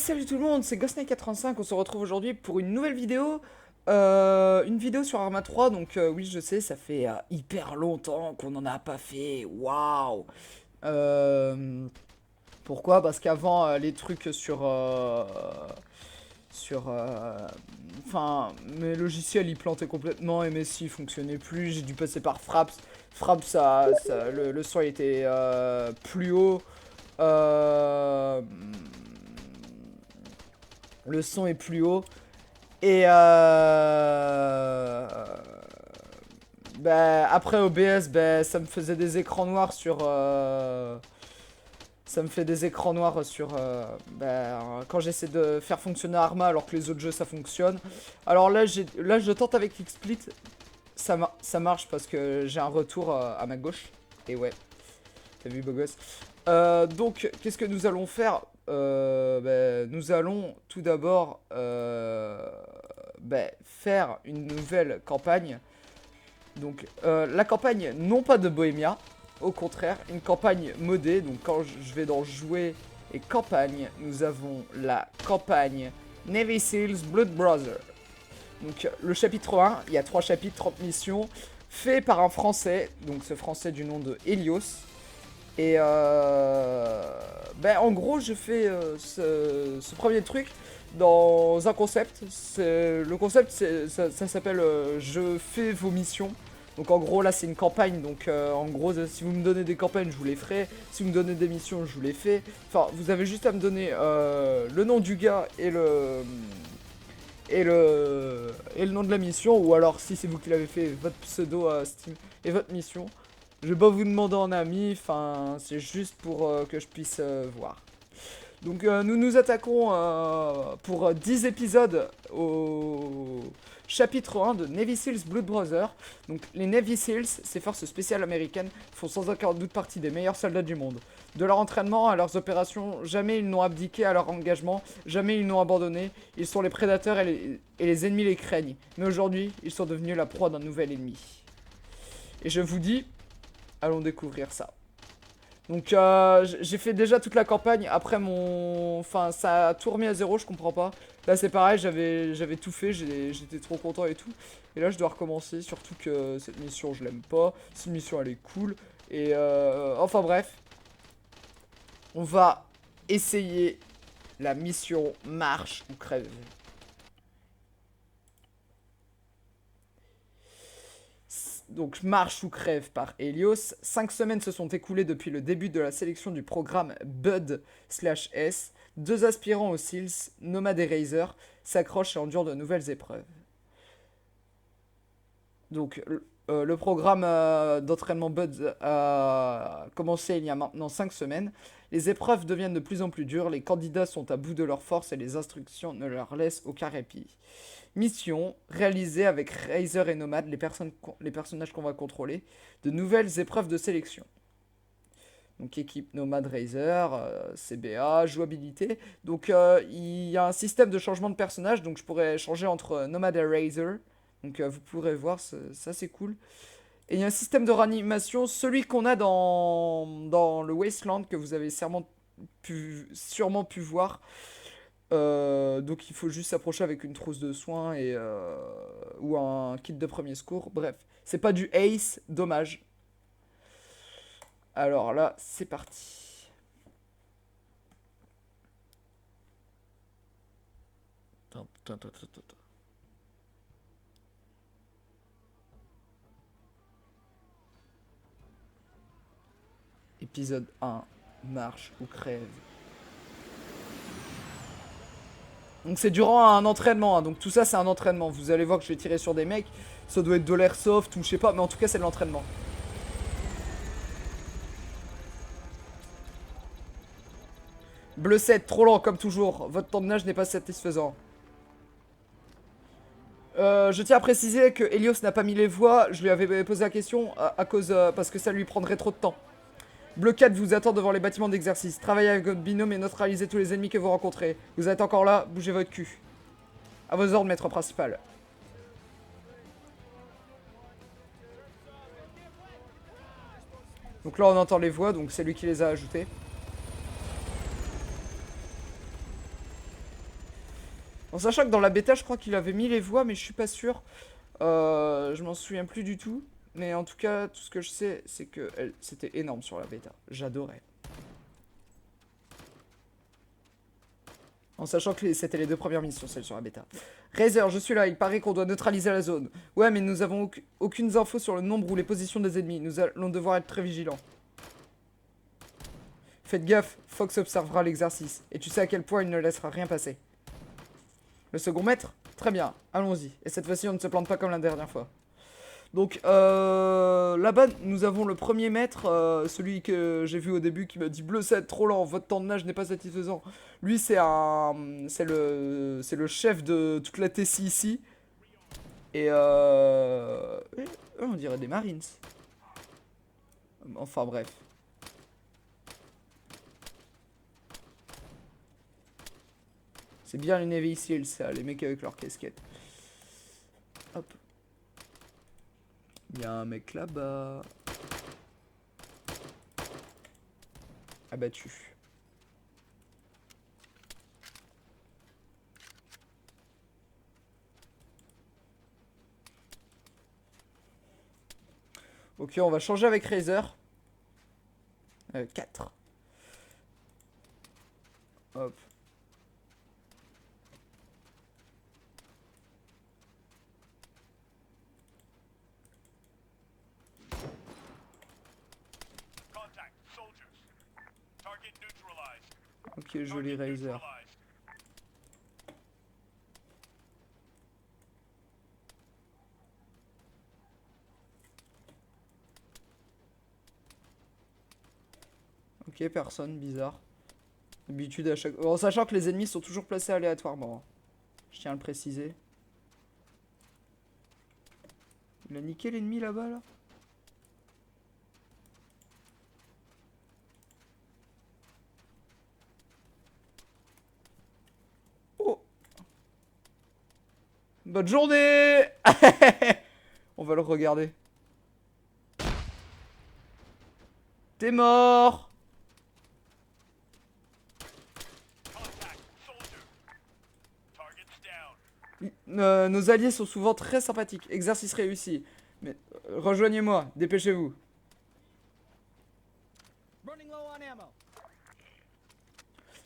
Salut tout le monde, c'est GhostKnight85, on se retrouve aujourd'hui pour une nouvelle vidéo. Une vidéo sur Arma 3, donc oui je sais, ça fait hyper longtemps qu'on n'en a pas fait, waouh. Euh, Pourquoi? Parce qu'avant les trucs Enfin, mes logiciels ils plantaient complètement et mes scies fonctionnaient plus, j'ai dû passer par Fraps. Fraps, le son était plus haut. Euh, le son est plus haut. Et bah, après OBS, bah, ça me faisait des écrans noirs sur... ça me fait des écrans noirs sur... bah, quand j'essaie de faire fonctionner Arma alors que les autres jeux ça fonctionne. Alors là, là je tente avec XSplit. Ça marche parce que j'ai un retour à ma gauche. Et ouais, t'as vu beau gosse. Donc, qu'est-ce que nous allons faire? Nous allons tout d'abord faire une nouvelle campagne. Donc, la campagne, non pas de Bohemia, au contraire, une campagne modée. Donc, quand je vais dans jouer et campagne, nous avons la campagne Navy Seals Blood Brother. Donc, le chapitre 1, il y a 3 chapitres, 30 missions, fait par un français, donc ce français du nom de Helios. Et en gros, je fais ce premier truc dans un concept. Le concept, ça s'appelle je fais vos missions. Donc en gros, là, c'est une campagne. Donc en gros, si vous me donnez des campagnes, je vous les ferai. Si vous me donnez des missions, je vous les fais. Enfin, vous avez juste à me donner le nom du gars et le nom de la mission. Ou alors, si c'est vous qui l'avez fait, votre pseudo Steam et votre mission. Je vais pas vous demander en ami, enfin, c'est juste pour que je puisse voir. Donc nous nous attaquons pour 10 épisodes au chapitre 1 de Navy Seals Blood Brother. Donc les Navy Seals, ces forces spéciales américaines, font sans aucun doute partie des meilleurs soldats du monde. De leur entraînement à leurs opérations, jamais ils n'ont abdiqué à leur engagement, jamais ils n'ont abandonné. Ils sont les prédateurs et les ennemis les craignent. Mais aujourd'hui, ils sont devenus la proie d'un nouvel ennemi. Et je vous dis, allons découvrir ça. Donc j'ai fait déjà toute la campagne après mon... Enfin ça a tout remis à zéro, je comprends pas. Là c'est pareil, j'avais tout fait, j'étais trop content et tout. Et là je dois recommencer, surtout que cette mission je l'aime pas. Cette mission elle est cool. Et enfin bref. On va essayer la mission marche ou crève. Donc Marche ou crève par Helios. 5 semaines se sont écoulées depuis le début de la sélection du programme Bud/S. 2 aspirants aux SEALs, Nomad et Razor, s'accrochent et endurent de nouvelles épreuves. Donc le programme d'entraînement Bud a commencé il y a maintenant 5 semaines. Les épreuves deviennent de plus en plus dures, les candidats sont à bout de leur force et les instructions ne leur laissent aucun répit. Mission, réalisée avec Razor et Nomad, les personnages qu'on va contrôler, de nouvelles épreuves de sélection. Donc équipe Nomad Razor, CBA, jouabilité. Donc il y a un système de changement de personnage, donc je pourrais changer entre Nomad et Razor. Donc vous pourrez voir, ça c'est cool. Et il y a un système de réanimation, celui qu'on a dans le Wasteland, que vous avez sûrement pu voir. Donc il faut juste s'approcher avec une trousse de soins ou un kit de premier secours. Bref, c'est pas du Ace, dommage. Alors là, c'est parti. Épisode 1, marche ou crève. Donc c'est durant un entraînement, hein. Donc tout ça c'est un entraînement. Vous allez voir que je vais tirer sur des mecs. Ça doit être de l'airsoft ou je sais pas, mais en tout cas c'est de l'entraînement. Bleu 7, trop lent comme toujours. Votre temps de nage n'est pas satisfaisant. Je tiens à préciser que Helios n'a pas mis les voix. Je lui avais posé la question à cause parce que ça lui prendrait trop de temps. Bleu 4 vous attend devant les bâtiments d'exercice. Travaillez avec votre binôme et neutralisez tous les ennemis que vous rencontrez. Vous êtes encore là, bougez votre cul. A vos ordres, maître principal. Donc là on entend les voix, donc c'est lui qui les a ajoutées. En sachant que dans la bêta, je crois qu'il avait mis les voix, mais je suis pas sûr. Je m'en souviens plus du tout. Mais en tout cas, tout ce que je sais, c'est que c'était énorme sur la bêta. J'adorais. En sachant que c'était les 2 premières missions, celles sur la bêta. Razer, je suis là, il paraît qu'on doit neutraliser la zone. Ouais, mais nous avons aucune info sur le nombre ou les positions des ennemis. Nous allons devoir être très vigilants. Faites gaffe, Fox observera l'exercice. Et tu sais à quel point il ne laissera rien passer. Le second maître? Très bien, allons-y. Et cette fois-ci, on ne se plante pas comme la dernière fois. Donc, là-bas, nous avons le premier maître, celui que j'ai vu au début qui m'a dit Bleu 7, trop lent, votre temps de nage n'est pas satisfaisant. Lui, c'est le chef de toute la Tessie ici. Et on dirait des Marines. Enfin, bref. C'est bien les Navy Seals, ça, les mecs avec leur casquette. Hop. Il y a un mec là-bas. Abattu. Ok, on va changer avec Razer. 4. Hop. Ok, joli Razer. Ok, personne, bizarre. D'habitude à chaque... En sachant que les ennemis sont toujours placés aléatoirement. Je tiens à le préciser. Il a niqué l'ennemi là-bas, là, Oh! Bonne journée. On va le regarder. T'es mort. Nos alliés sont souvent très sympathiques. Exercice réussi. Mais rejoignez-moi, dépêchez-vous.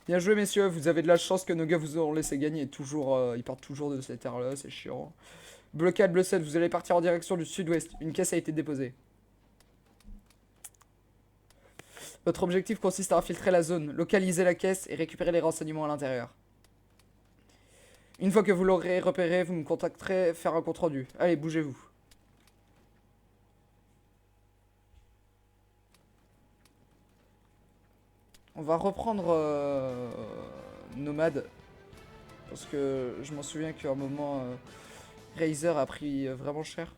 Bien joué, messieurs. Vous avez de la chance que nos gars vous ont laissé gagner. Toujours, ils partent toujours de cette aire-là, c'est chiant. Bleu 4, bleu 7, vous allez partir en direction du sud-ouest. Une caisse a été déposée. Votre objectif consiste à infiltrer la zone, localiser la caisse et récupérer les renseignements à l'intérieur. Une fois que vous l'aurez repéré, vous me contacterez, faire un compte rendu. Allez, bougez-vous. On va reprendre Nomade. Parce que je m'en souviens qu'à un moment, Razer a pris vraiment cher.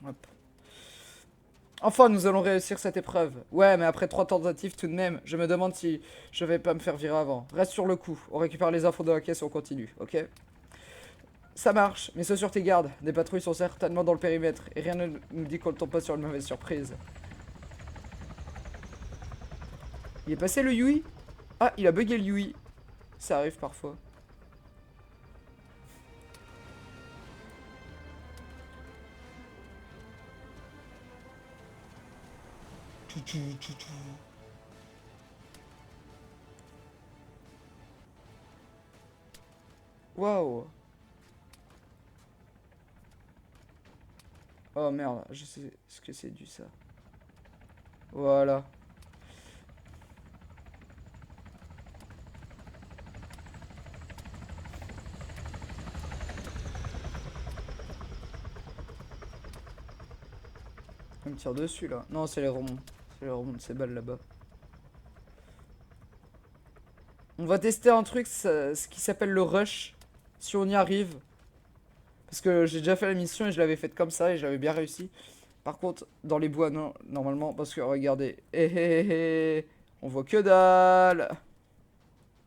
Hop. Enfin, nous allons réussir cette épreuve. Ouais, mais après 3 tentatives tout de même, je me demande si je vais pas me faire virer avant. Reste sur le coup, on récupère les infos de la caisse et on continue, ok? Ça marche, mais sois sur tes gardes. Des patrouilles sont certainement dans le périmètre, et rien ne nous dit qu'on ne tombe pas sur une mauvaise surprise. Il est passé le Yui? Ah, il a bugué le Yui. Ça arrive parfois. Waouh. Oh merde, je sais ce que c'est du ça. Voilà. On me tire dessus là. Non, c'est les remontes. C'est les remontes, ces balles là-bas. On va tester un truc, ce qui s'appelle le rush. Si on y arrive. Parce que j'ai déjà fait la mission et je l'avais faite comme ça et j'avais bien réussi. Par contre, dans les bois, non, normalement, parce que regardez. On voit que dalle.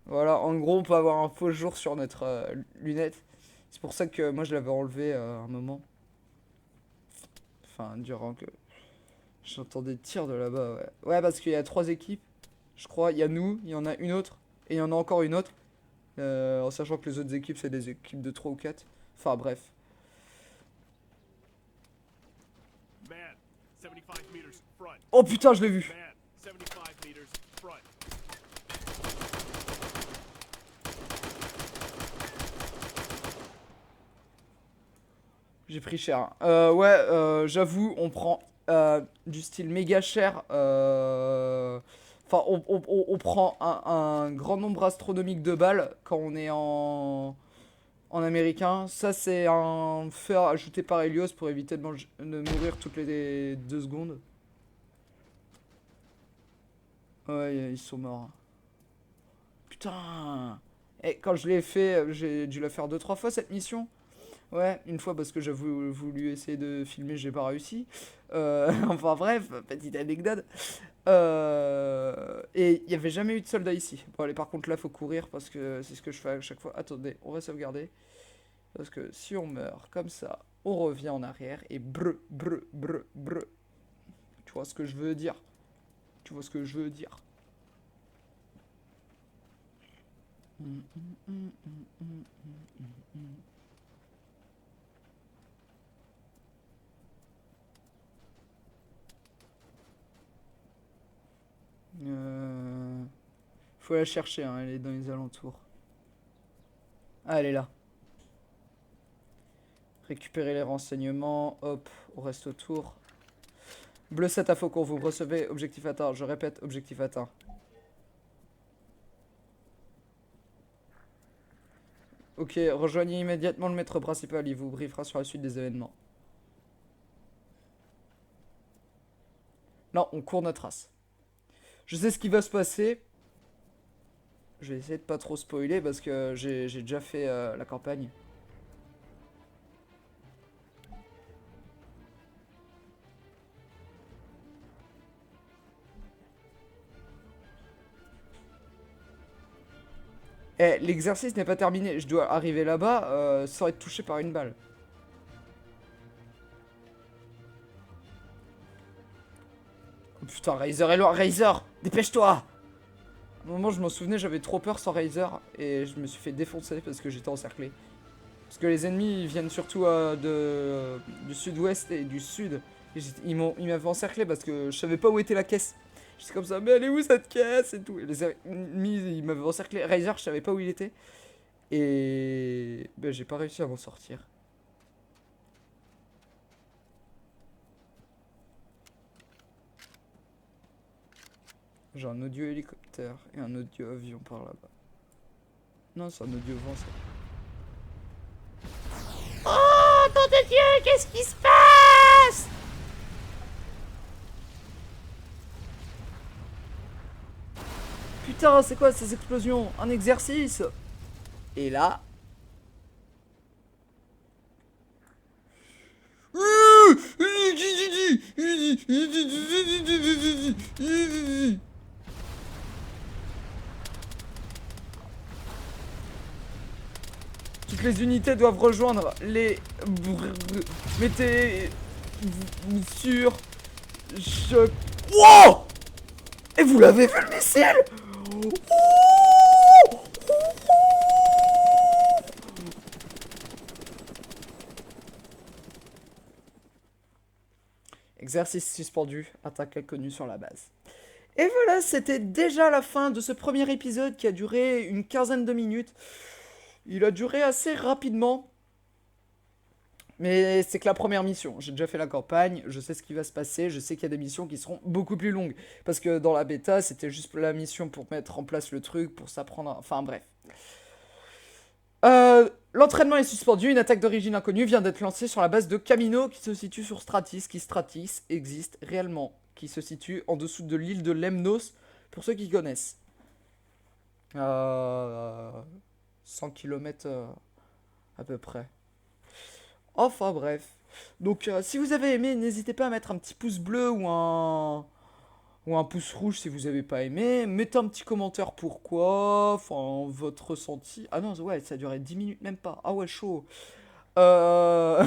Voilà, en gros, on peut avoir un faux jour sur notre lunette. C'est pour ça que moi, je l'avais enlevé un moment. Enfin, durant que j'entends des tirs de là-bas, ouais. Ouais, parce qu'il y a 3 équipes, je crois. Il y a nous, il y en a une autre, et il y en a encore une autre. En sachant que les autres équipes, c'est des équipes de 3 ou 4. Enfin, bref. Oh putain, je l'ai vu. J'ai pris cher, hein. Ouais, j'avoue, on prend du style méga cher. Enfin, on prend un grand nombre astronomique de balles quand on est en américain. Ça, c'est un fait ajouté par Helios pour éviter de mourir toutes les 2 secondes. Ouais, ils sont morts. Putain! Et quand je l'ai fait, j'ai dû la faire 2 3 fois cette mission. Ouais, une fois parce que j'ai voulu essayer de filmer, j'ai pas réussi. Enfin bref, petite anecdote. Et il n'y avait jamais eu de soldats ici. Bon, allez, par contre là, faut courir parce que c'est ce que je fais à chaque fois. Attendez, on va sauvegarder. Parce que si on meurt comme ça, on revient en arrière et brr, brr, brr, brr. Tu vois ce que je veux dire? Tu vois ce que je veux dire? Euh... Faut la chercher, hein, elle est dans les alentours. Ah, elle est là. Récupérer les renseignements. Hop, on reste autour. Bleu 7 à Faucon, vous recevez objectif atteint. Je répète, objectif atteint. Ok, rejoignez immédiatement le maître principal, il vous briefera sur la suite des événements. Non, on court notre race. Je sais ce qui va se passer. Je vais essayer de pas trop spoiler parce que j'ai déjà fait la campagne. Eh, l'exercice n'est pas terminé. Je dois arriver là-bas sans être touché par une balle. Oh putain, Razer est loin. Razer, dépêche-toi! À un moment, je m'en souvenais, j'avais trop peur sans Razer et je me suis fait défoncer parce que j'étais encerclé. Parce que les ennemis ils viennent surtout du sud-ouest et du sud. Et ils m'avaient encerclé parce que je savais pas où était la caisse. J'étais comme ça, mais elle est où cette caisse et tout. Et les ennemis ils m'avaient encerclé. Razer, je savais pas où il était. Et ben, j'ai pas réussi à m'en sortir. J'ai un audio hélicoptère et un audio avion par là-bas. Non, c'est un audio vent ça. Oh, nom de Dieu, qu'est-ce qui se passe? Putain, c'est quoi ces explosions? Un exercice? Et là... Toutes les unités doivent rejoindre les... Mettez... Sur... Je... Wow! Et vous l'avez vu le missile? Exercice suspendu, attaque inconnue sur la base. Et voilà, c'était déjà la fin de ce premier épisode qui a duré une quinzaine de minutes. Il a duré assez rapidement. Mais c'est que la première mission. J'ai déjà fait la campagne, je sais ce qui va se passer, je sais qu'il y a des missions qui seront beaucoup plus longues. Parce que dans la bêta, c'était juste la mission pour mettre en place le truc, pour s'apprendre... Enfin bref. L'entraînement est suspendu, une attaque d'origine inconnue vient d'être lancée sur la base de Camino qui se situe sur Stratis, qui Stratis existe réellement, qui se situe en dessous de l'île de Lemnos, pour ceux qui connaissent. 100 km à peu près. Enfin bref. Donc si vous avez aimé, n'hésitez pas à mettre un petit pouce bleu ou ou un pouce rouge si vous avez pas aimé. Mettez un petit commentaire pourquoi, enfin votre ressenti. Ah non, ouais, ça a duré 10 minutes même pas. Ah ouais, chaud. Euh...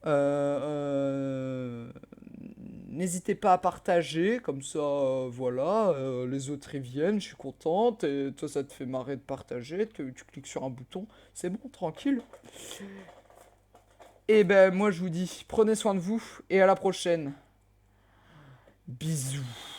euh, N'hésitez pas à partager, comme ça, voilà, les autres y viennent, je suis contente, et toi ça te fait marrer de partager, tu cliques sur un bouton, c'est bon, tranquille. Et ben moi je vous dis, prenez soin de vous, et à la prochaine. Bisous.